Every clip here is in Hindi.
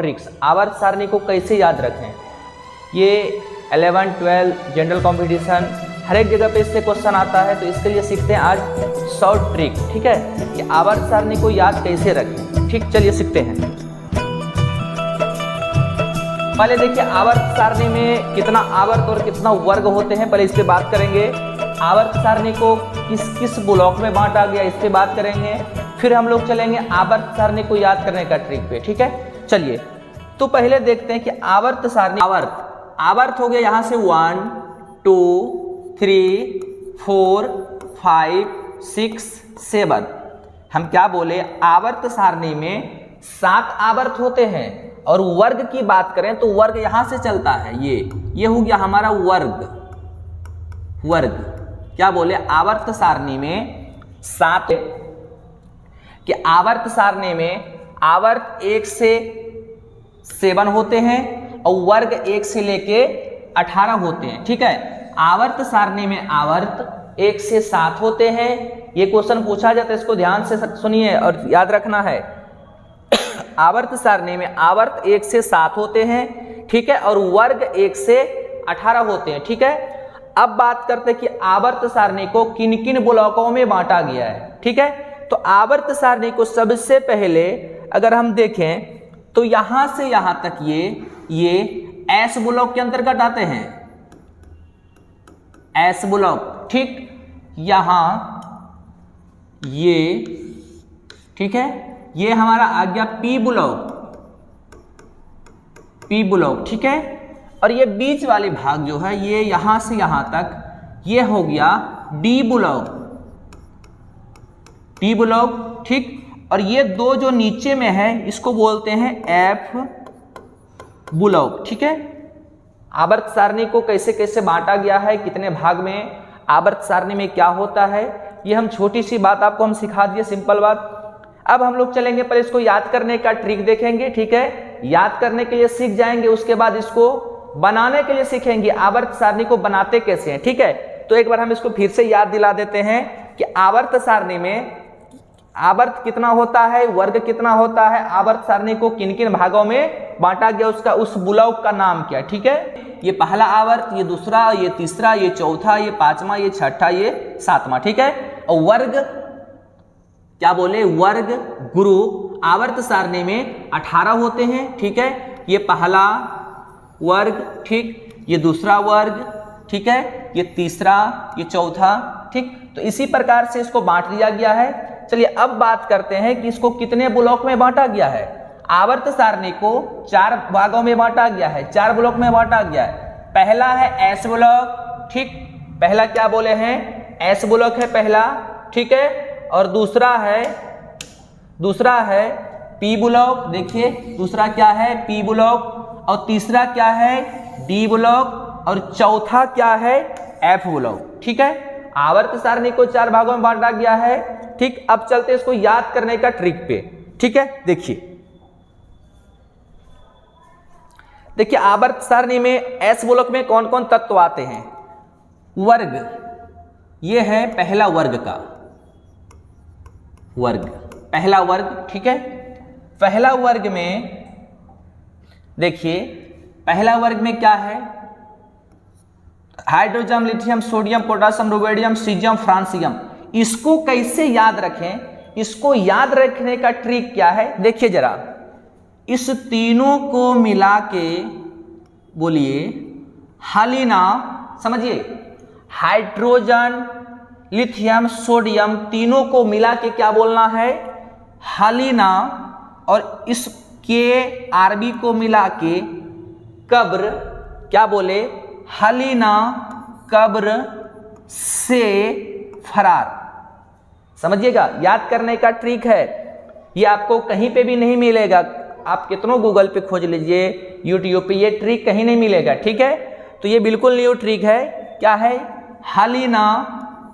ट्रिक्स, आवर्त सारणी को कैसे याद रखें। ये 11, 12 जनरल कंपटीशन हर एक जगह पे इससे क्वेश्चन आता है, तो इसके लिए सीखते हैं आज शॉर्ट ट्रिक, ठीक है, कि आवर्त सारणी को याद कैसे रखें। ठीक, चलिए सीखते हैं। पहले देखिए आवर्त सारणी में कितना आवर्त और कितना वर्ग होते हैं, पहले इस पे बात करेंगे। आवर्त सारणी को किस किस ब्लॉक में बांटा गया, इस पे बात करेंगे। फिर हम लोग चलेंगे आवर्त सारणी को याद करने का ट्रिक पे, ठीक है। चलिए तो पहले देखते हैं कि आवर्त सारणी, आवर्त हो गया यहाँ से 1 2 3 4 5 6 7। हम क्या बोले, आवर्त सारणी में 7 आवर्त होते हैं। और वर्ग की बात करें तो वर्ग यहां से चलता है, ये हो गया हमारा वर्ग। क्या बोले, आवर्त सारणी में 7 कि आवर्त सारणी में आवर्त 1 से 7 होते हैं और वर्ग 1 से लेके 18 होते हैं, ठीक है। आवर्त सारणी में आवर्त 1 से 7 होते हैं। ये क्वेश्चन पूछा जाता है, इसको ध्यान से सुनिए और याद रखना है। आवर्त सारणी में आवर्त 1 से 7 होते हैं, ठीक है, और वर्ग 1 से 18 होते हैं, ठीक है। अब बात करते हैं कि आवर्त सारणी को किन किन ब्लॉकों में बांटा गया है, ठीक है। तो आवर्त सारणी को सबसे पहले अगर हम देखें तो यहां से यहां तक ये एस ब्लॉक के अंतर्गत आते हैं, एस ब्लॉक, ठीक। यहां ये, ठीक है, ये हमारा आ गया पी ब्लॉक, ठीक है। और ये बीच वाले भाग जो है, ये यहां से यहां तक ये हो गया डी ब्लॉक, ठीक। और ये दो जो नीचे में है इसको बोलते हैं एफ ब्लॉक, ठीक है। आवर्त सारणी को कैसे कैसे बांटा गया है, कितने भाग में, आवर्त सारणी में क्या होता है, ये हम छोटी सी बात आपको हम सिखा दिए, सिंपल बात। अब हम लोग चलेंगे पर इसको याद करने का ट्रिक देखेंगे, ठीक है। याद करने के लिए सीख जाएंगे, उसके बाद इसको बनाने के लिए सीखेंगे आवर्त सारणी को बनाते कैसे हैं, ठीक है। तो एक बार हम इसको फिर से याद दिला देते हैं कि आवर्त सारणी में आवर्त कितना होता है, वर्ग कितना होता है, आवर्त सारणी को किन किन भागों में बांटा गया, उसका उस ब्लॉक का नाम क्या है, ठीक है। ये पहला आवर्त, ये दूसरा, ये तीसरा, ये चौथा, ये पांचवा, ये छठा, ये सातवां, ठीक है। और वर्ग क्या बोले, वर्ग ग्रुप आवर्त सारणी में 18 होते हैं, ठीक है। ये पहला वर्ग, ठीक, ये दूसरा वर्ग, ठीक है, ये तीसरा, ये चौथा, ठीक। तो इसी प्रकार से इसको बांट दिया गया है। चलिए अब बात करते हैं कि इसको कितने ब्लॉक में बांटा गया है। आवर्त सारणी को 4 भागों में बांटा गया है, 4 ब्लॉक में बांटा गया है। पहला है एस ब्लॉक, ठीक, पहला क्या बोले हैं, एस ब्लॉक है पहला, ठीक है। और दूसरा है पी ब्लॉक, देखिए दूसरा क्या है, पी ब्लॉक। और तीसरा क्या है, डी ब्लॉक। और चौथा क्या है, एफ ब्लॉक, ठीक है। आवर्त सारणी को 4 भागों में बांटा गया है, ठीक। अब चलते हैं इसको याद करने का ट्रिक पे, ठीक है। देखिए आवर्त सारणी में एस ब्लॉक में कौन कौन तत्व आते हैं। वर्ग, ये है पहला वर्ग का वर्ग, पहला वर्ग, ठीक है। पहला वर्ग में देखिए, पहला वर्ग में क्या है, hydrogen, lithium, sodium, potassium, rubidium, caesium, francium. इसको कैसे याद रखें, इसको याद रखने का ट्रिक क्या है, देखिए जरा। इस तीनों को मिला के बोलिए हालिना, समझिए, हाइड्रोजन, लिथियम, सोडियम, तीनों को मिला के क्या बोलना है, हालिना। और इसके आरबी को मिला के कब्र, क्या बोले, हालिना कब्र से फरार। समझिएगा, याद करने का ट्रिक है, ये आपको कहीं पे भी नहीं मिलेगा। आप कितनों गूगल पे खोज लीजिए, यूट्यूब पे, ये ट्रिक कहीं नहीं मिलेगा, ठीक है। तो ये बिल्कुल न्यू ट्रिक है, क्या है, हालिना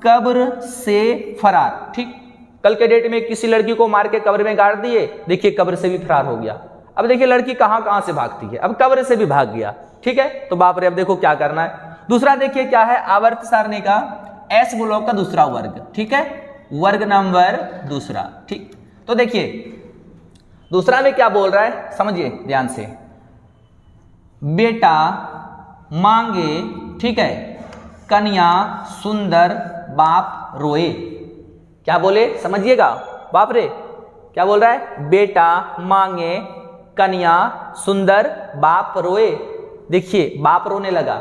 कब्र से फरार, ठीक। कल के डेट में किसी लड़की को मार के कब्र में गाड़ दिए, देखिए कब्र से भी फरार हो गया। अब देखिए लड़की कहां कहां से भागती है, अब कब्र से भी भाग गया, ठीक है। तो बाप रे, अब देखो क्या करना है। दूसरा देखिए क्या है, आवर्त सारणी का एस ब्लॉक का दूसरा वर्ग, ठीक है, वर्ग नंबर दूसरा, ठीक। तो देखिए दूसरा में क्या बोल रहा है समझिए ध्यान से, बेटा मांगे, ठीक है, कन्या सुंदर बाप रोए। क्या बोले समझिएगा, बाप रे क्या बोल रहा है, बेटा मांगे कन्या सुंदर बाप रोए। देखिए बाप रोने लगा,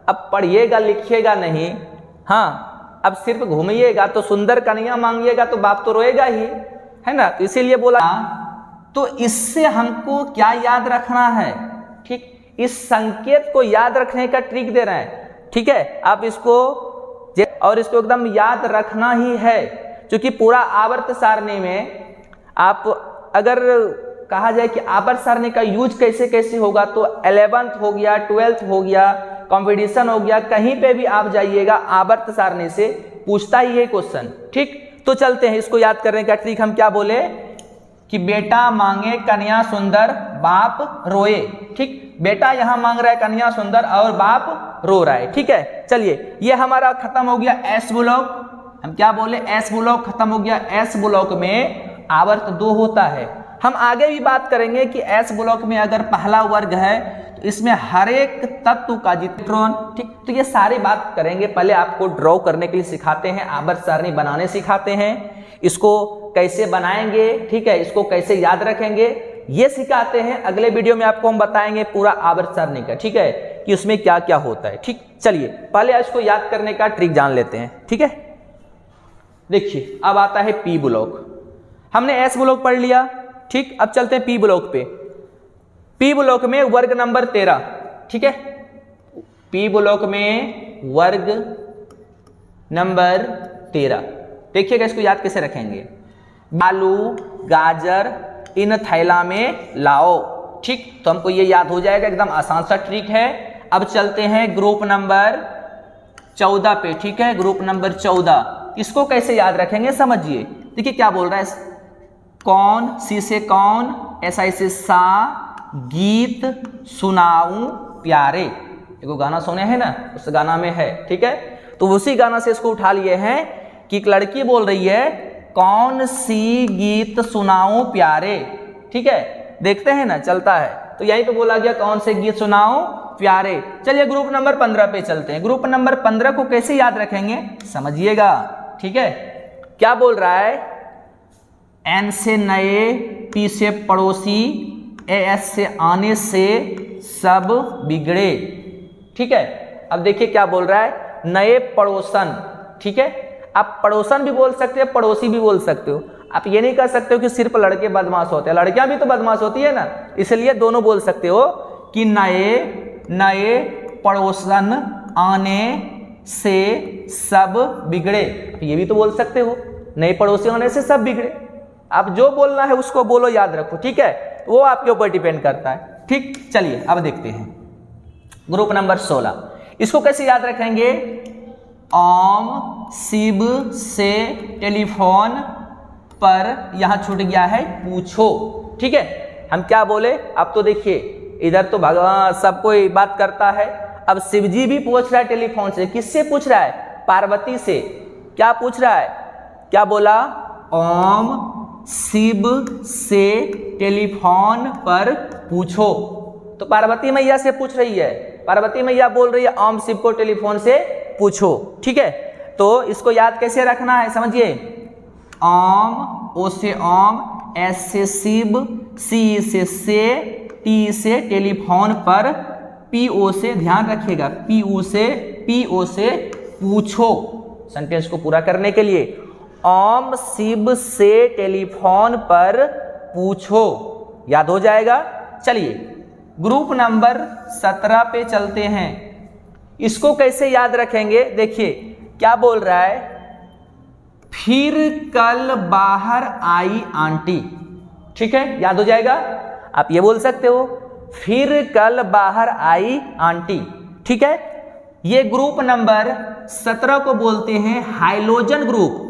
अब पढ़िएगा लिखिएगा नहीं, हाँ अब सिर्फ घूमिएगा तो सुंदर कन्या मांगिएगा तो बाप तो रोएगा ही, है ना। तो इसीलिए बोला, तो इससे हमको क्या याद रखना है, ठीक, इस संकेत को याद रखने का ट्रिक दे रहे हैं, ठीक है। आप इसको और इसको एकदम याद रखना ही है, क्योंकि पूरा आवर्त सारणी में आप अगर कहा जाए कि आवर्त सारणी का यूज कैसे कैसे होगा, तो 11th हो गया, 12th हो गया, कंपटीशन हो गया, कहीं पे भी आप जाइएगा आवर्त सारणी से पूछता ही है क्वेश्चन, ठीक। तो चलते हैं इसको याद करने का ट्रिक। हम क्या बोले कि बेटा मांगे कन्या सुंदर बाप रोए, ठीक। बेटा यहां मांग रहा है कन्या सुंदर और बाप रो रहा है, ठीक है। चलिए ये हमारा खत्म हो गया एस ब्लॉक। हम क्या बोले, एस ब्लॉक खत्म हो गया। एस ब्लॉक में आवर्त 2 होता है। हम आगे भी बात करेंगे कि एस ब्लॉक में अगर पहला वर्ग है तो इसमें हर एक तत्व का इलेक्ट्रॉन, ठीक, तो ये सारी बात करेंगे। पहले आपको ड्रॉ करने के लिए सिखाते हैं, आवर्त सारणी बनाने सिखाते हैं, इसको कैसे बनाएंगे, ठीक है, इसको कैसे याद रखेंगे ये सिखाते हैं। अगले वीडियो में आपको हम बताएंगे पूरा आवर्त सारणी का, ठीक है, कि उसमें क्या क्या होता है, ठीक। चलिए पहले इसको याद करने का ट्रिक जान लेते हैं, ठीक है। देखिए अब आता है पी ब्लॉक। हमने एस ब्लॉक पढ़ लिया, ठीक। अब चलते हैं पी ब्लॉक पे। पी ब्लॉक में वर्ग नंबर 13, ठीक है। पी ब्लॉक में वर्ग नंबर 13, देखिएगा इसको याद कैसे रखेंगे। आलू गाजर इन थैला में लाओ, ठीक। तो हमको ये याद हो जाएगा, एकदम आसान सा ट्रिक है। अब चलते हैं ग्रुप नंबर 14 पे, ठीक है। ग्रुप नंबर 14 इसको कैसे याद रखेंगे समझिए। देखिए क्या बोल रहा है, कौन, सी से कौन, ऐसा से सा, गीत सुनाऊं प्यारे। देखो गाना सुने हैं ना, उस गाना में है, ठीक है। तो उसी गाना से इसको उठा लिए हैं कि एक लड़की बोल रही है कौन सी गीत सुनाऊं प्यारे, ठीक है। देखते हैं ना चलता है, तो यहीं पे बोला गया कौन से गीत सुनाऊं प्यारे। चलिए ग्रुप नंबर 15 पे चलते हैं। ग्रुप नंबर 15 को कैसे याद रखेंगे समझिएगा, ठीक है। क्या बोल रहा है, एन से नए, पी से पड़ोसी, एस से आने से सब बिगड़े, ठीक है। अब देखिए क्या बोल रहा है, नए पड़ोसन, ठीक है। आप पड़ोसन भी बोल सकते हैं, पड़ोसी भी बोल सकते हो। आप ये नहीं कह सकते हो कि सिर्फ लड़के बदमाश होते हैं, लड़कियां भी तो बदमाश होती है ना, इसलिए दोनों बोल सकते हो कि नए पड़ोसन आने से सब बिगड़े, ये भी तो बोल सकते हो, नए पड़ोसी आने से सब बिगड़े। आप जो बोलना है उसको बोलो, याद रखो, ठीक है। वो आपके ऊपर डिपेंड करता है, ठीक। चलिए अब देखते हैं ग्रुप नंबर 16, इसको कैसे याद रखेंगे। ओम शिव से टेलीफोन पर यहां छूट गया है पूछो, ठीक है। हम क्या बोले, अब तो देखिए इधर तो भगवान सब कोई बात करता है, अब शिव जी भी पूछ रहा है टेलीफोन से। किससे पूछ रहा है, पार्वती से। क्या पूछ रहा है, क्या बोला, ओम शिव से टेलीफोन पर पूछो। तो पार्वती मैया से पूछ रही है, पार्वती मैया बोल रही है ओम शिव को टेलीफोन से पूछो, ठीक है। तो इसको याद कैसे रखना है समझिए, ओम, ओ से ओम, एस से शिव, सी से टी से टेलीफोन पर, पी ओ से, ध्यान रखिएगा, पी ओ से पूछो। सेंटेंस को पूरा करने के लिए ओम शिव से टेलीफोन पर पूछो, याद हो जाएगा। चलिए ग्रुप नंबर 17 पे चलते हैं। इसको कैसे याद रखेंगे, देखिए क्या बोल रहा है, फिर कल बाहर आई आंटी, ठीक है, याद हो जाएगा। आप ये बोल सकते हो, फिर कल बाहर आई आंटी, ठीक है। ये ग्रुप नंबर 17 को बोलते हैं हाइलोजन ग्रुप।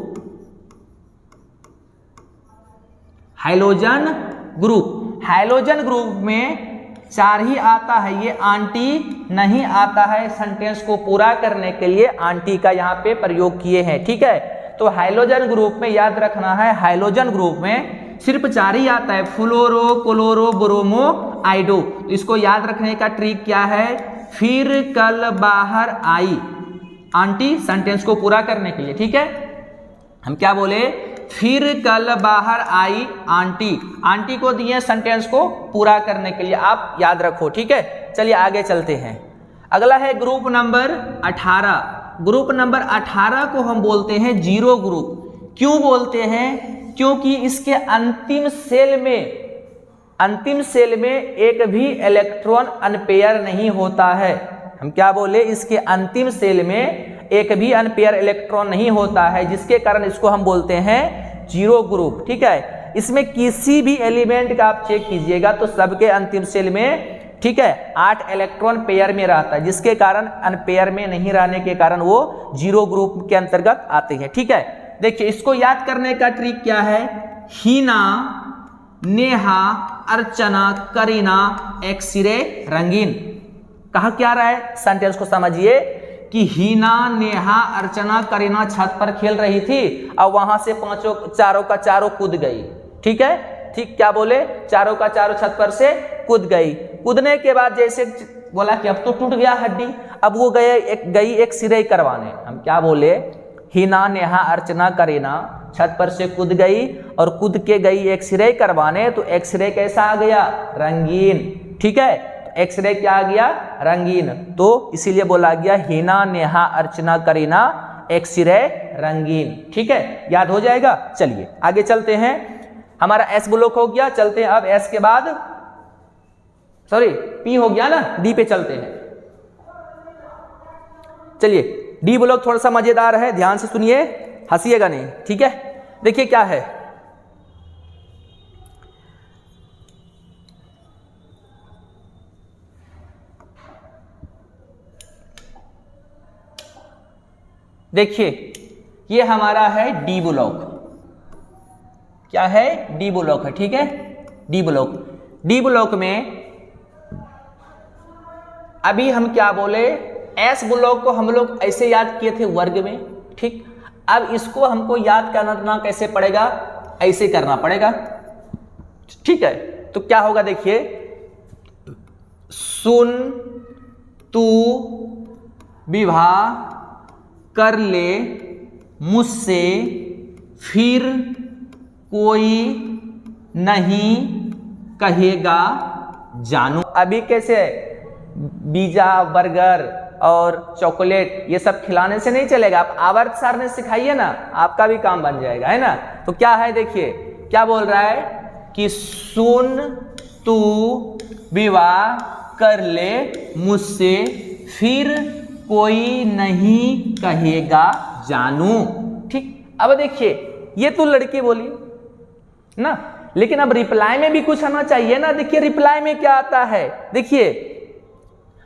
हाइलोजन ग्रुप में 4 ही आता है, ये आंटी नहीं आता है। सेंटेंस को पूरा करने के लिए आंटी का यहाँ पे प्रयोग किए हैं, ठीक है। तो हाइलोजन ग्रुप में याद रखना है, हाइलोजन ग्रुप में सिर्फ 4 ही आता है, फ्लोरो, क्लोरो, ब्रोमो, आइडो। तो इसको याद रखने का ट्रिक क्या है, फिर कल बाहर आई आंटी, सेंटेंस को पूरा करने के लिए। ठीक है, हम क्या बोले, फिर कल बाहर आई आंटी, आंटी को दिए सेंटेंस को पूरा करने के लिए, आप याद रखो। ठीक है, चलिए आगे चलते हैं। अगला है ग्रुप नंबर 18। ग्रुप नंबर 18 को हम बोलते हैं जीरो ग्रुप। क्यों बोलते हैं, क्योंकि इसके अंतिम सेल में एक भी इलेक्ट्रॉन अनपेयर नहीं होता है। हम क्या बोले, इसके अंतिम सेल में एक भी अनपेयर इलेक्ट्रॉन नहीं होता है, जिसके कारण इसको हम बोलते हैं जीरो ग्रुप। ठीक है, इसमें किसी भी एलिमेंट का आप चेक कीजिएगा तो सबके अंतिम सेल में, ठीक है, 8 इलेक्ट्रॉन पेयर में रहता है, जिसके कारण अनपेयर में नहीं रहने के कारण वो जीरो ग्रुप के अंतर्गत आते हैं। ठीक है, देखिए इसको याद करने का ट्रिक क्या है, हीना, नेहा, अर्चना, करीना, एक्सरे, रंगीन। कहा क्या रहा है, सेंटेंस को समझिए कि हीना, नेहा, अर्चना, करीना छत पर खेल रही थी और वहां से चारों का चारों कूद गई। ठीक है, ठीक, क्या बोले, चारों का चारों छत पर से कूद गई। कूदने के बाद जैसे बोला कि अब तो टूट गया हड्डी, अब वो गई एक्सरे करवाने। हम क्या बोले, हीना, नेहा, अर्चना, करीना छत पर से कूद गई और कूद के गई एक्सरे करवाने, तो एक्सरे कैसा आ गया, रंगीन। ठीक है, एक्सरे क्या आ गया, रंगीन। तो इसीलिए बोला गया हीना, नेहा, अर्चना, करीना, एक्सरे, रंगीन। ठीक है, याद हो जाएगा। चलिए आगे चलते हैं, हमारा एस ब्लॉक हो गया। चलते हैं अब एस के बाद, सॉरी पी हो गया ना, डी पे चलते हैं। चलिए डी ब्लॉक थोड़ा सा मजेदार है, ध्यान से सुनिए, हंसिएगा नहीं। ठीक है, देखिए क्या है, देखिए ये हमारा है डी ब्लॉक। क्या है, डी ब्लॉक है। ठीक है, डी ब्लॉक। डी ब्लॉक में अभी हम क्या बोले, एस ब्लॉक को हम लोग ऐसे याद किए थे वर्ग में। ठीक, अब इसको हमको याद करना कैसे पड़ेगा, ऐसे करना पड़ेगा। ठीक है, तो क्या होगा, देखिए, सुन तू विवाह कर ले मुझसे, फिर कोई नहीं कहेगा जानू। अभी कैसे पिज्जा, बर्गर और चॉकलेट ये सब खिलाने से नहीं चलेगा, आप आवर्त सर ने सिखाइए ना, आपका भी काम बन जाएगा, है ना। तो क्या है, देखिए क्या बोल रहा है कि सुन तू विवाह कर ले मुझसे, फिर कोई नहीं कहेगा जानू। ठीक, अब देखिए ये तो लड़की बोली ना, लेकिन अब रिप्लाई में भी कुछ आना चाहिए ना। देखिए रिप्लाई में क्या आता है, देखिए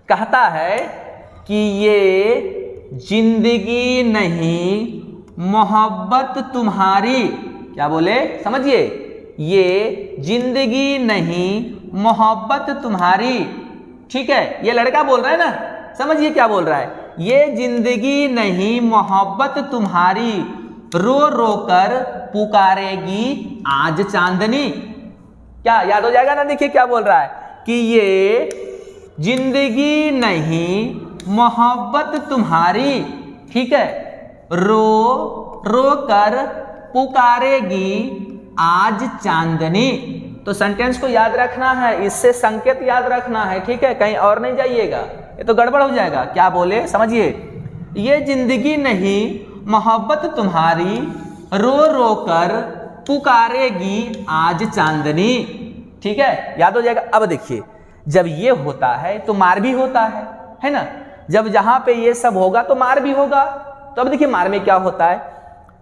कहता है कि ये जिंदगी नहीं मोहब्बत तुम्हारी, क्या बोले, समझिए, ये जिंदगी नहीं मोहब्बत तुम्हारी। ठीक है, ये लड़का बोल रहा है ना, समझिए क्या बोल रहा है, ये जिंदगी नहीं मोहब्बत तुम्हारी, रो रो कर पुकारेगी आज चांदनी। क्या याद हो जाएगा ना, देखिए क्या बोल रहा है कि ये जिंदगी नहीं मोहब्बत तुम्हारी, ठीक है, रो रो कर पुकारेगी आज चांदनी। तो सेंटेंस को याद रखना है, इससे संकेत याद रखना है। ठीक है, कहीं और नहीं जाइएगा, ये तो गड़बड़ हो जाएगा। क्या बोले, समझिए, ये जिंदगी नहीं मोहब्बत तुम्हारी, रो रो कर पुकारेगी आज चांदनी। ठीक है, याद हो जाएगा। अब देखिए, जब ये होता है तो मार भी होता है ना। जब जहां पे ये सब होगा तो मार भी होगा। तो अब देखिए मार में क्या होता है,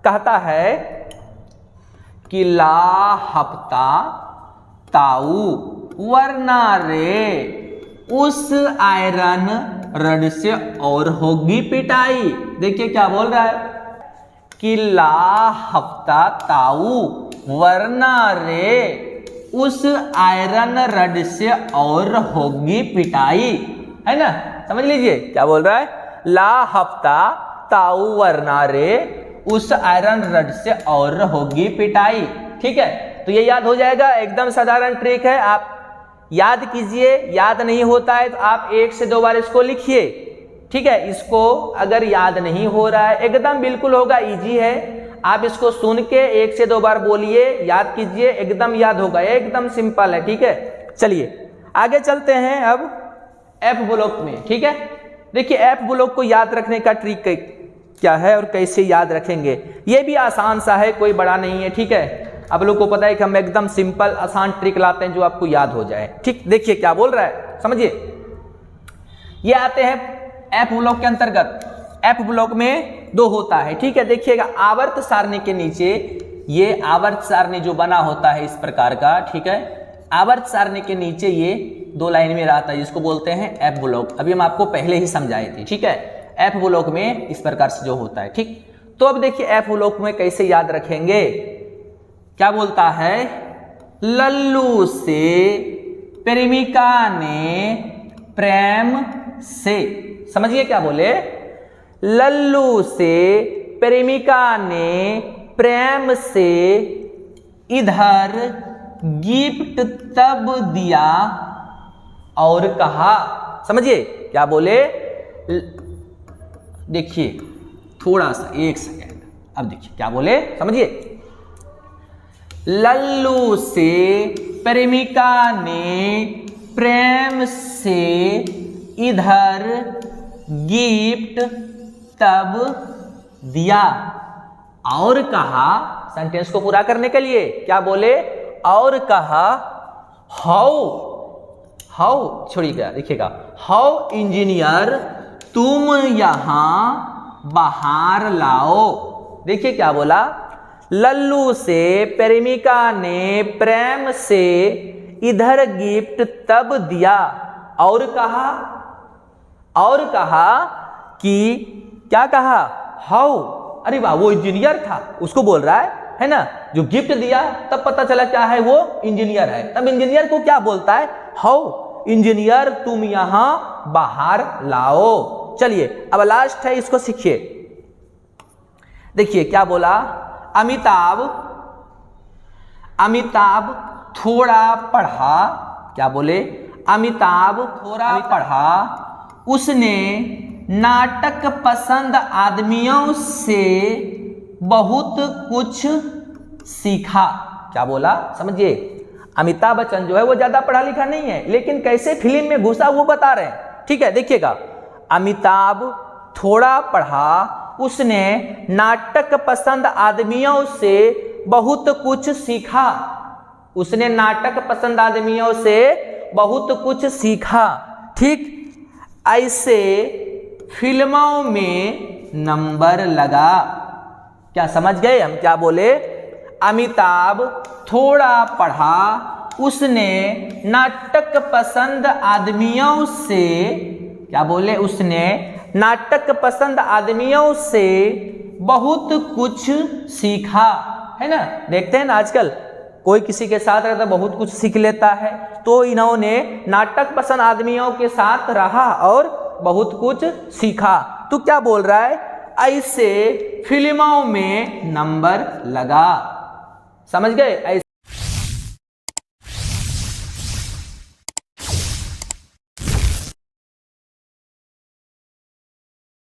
कहता है कि ला हफ्ता ताऊ वरना रे उस आयरन रड से और होगी पिटाई। देखिए क्या बोल रहा है कि ला हफ्ता ताऊ वरना रे उस आयरन रड से और होगी पिटाई, है ना। समझ लीजिए क्या बोल रहा है, ला हफ्ता ताऊ वरना रे उस आयरन रड से और होगी पिटाई। ठीक है, तो ये याद हो जाएगा, एकदम साधारण ट्रिक है। आप याद कीजिए, याद नहीं होता है तो आप 1 से 2 बार इसको लिखिए, ठीक है। इसको अगर याद नहीं हो रहा है, एकदम बिल्कुल होगा, इजी है। आप इसको सुन के 1 से 2 बार बोलिए, याद कीजिए, एकदम याद होगा, एकदम सिंपल है, ठीक है। चलिए आगे चलते हैं अब एफ ब्लॉक में, ठीक है। देखिए एफ ब्लॉक को याद रखने का ट्रिक क्या है और कैसे याद रखेंगे, ये भी आसान सा है, कोई बड़ा नहीं है, ठीक है। आप लोग को पता है कि हम एकदम सिंपल आसान ट्रिक लाते हैं जो आपको याद हो जाए, ठीक। देखिए क्या बोल रहा है, समझिए। ये आते हैं एफ ब्लॉक के अंतर्गत। एफ ब्लॉक में 2 होता है, ठीक है। देखिएगा आवर्त सारणी के नीचे ये आवर्त सारणी जो बना होता है इस प्रकार का, ठीक है। आवर्त सारणी के नीचे ये 2 लाइन में रहता है, जिसको बोलते हैं एफ ब्लॉक। अभी हम आपको पहले ही समझाए थे, ठीक है। एफ ब्लॉक में इस प्रकार से जो होता है, ठीक। तो अब देखिए एफ ब्लॉक में कैसे याद रखेंगे, क्या बोलता है, लल्लू से प्रेमिका ने प्रेम से, समझिए क्या बोले, लल्लू से प्रेमिका ने प्रेम से इधर गिफ्ट तब दिया और कहा, समझिए क्या बोले। देखिए थोड़ा सा 1 सेकेंड, अब देखिए क्या बोले, समझिए। लल्लू से प्रेमिका ने प्रेम से इधर गिफ्ट तब दिया और कहा, सेंटेंस को पूरा करने के लिए क्या बोले, और कहा हाउ छोड़िएगा, देखिएगा, हाउ इंजीनियर तुम यहां बाहर लाओ। देखिए क्या बोला, लल्लू से प्रेमिका ने प्रेम से इधर गिफ्ट तब दिया और कहा कि क्या कहा, हाउ, अरे वाह, वो इंजीनियर था, उसको बोल रहा है ना, जो गिफ्ट दिया, तब पता चला क्या है, वो इंजीनियर है। तब इंजीनियर को क्या बोलता है, हाउ इंजीनियर तुम यहां बाहर लाओ। चलिए अब लास्ट है, इसको सीखिए। देखिए क्या बोला, अमिताभ थोड़ा पढ़ा, क्या बोले, अमिताभ थोड़ा पढ़ा, उसने नाटक पसंद आदमियों से बहुत कुछ सीखा। क्या बोला, समझिए। अमिताभ बच्चन जो है वो ज्यादा पढ़ा लिखा नहीं है, लेकिन कैसे फिल्म में घुसा वो बता रहे हैं, ठीक है। देखिएगा, अमिताभ थोड़ा पढ़ा, उसने नाटक पसंद आदमियों से बहुत कुछ सीखा। उसने नाटक पसंद आदमियों से बहुत कुछ सीखा, ठीक। ऐसे फिल्मों में नंबर लगा। क्या समझ गए हम क्या बोले, अमिताभ थोड़ा पढ़ा, उसने नाटक पसंद आदमियों से, क्या बोले, उसने नाटक पसंद आदमियों से बहुत कुछ सीखा, है ना। देखते हैं ना आजकल कोई किसी के साथ रहता बहुत कुछ सीख लेता है, तो इन्होंने नाटक पसंद आदमियों के साथ रहा और बहुत कुछ सीखा। तो क्या बोल रहा है, ऐसे फिल्मों में नंबर लगा, समझ गए।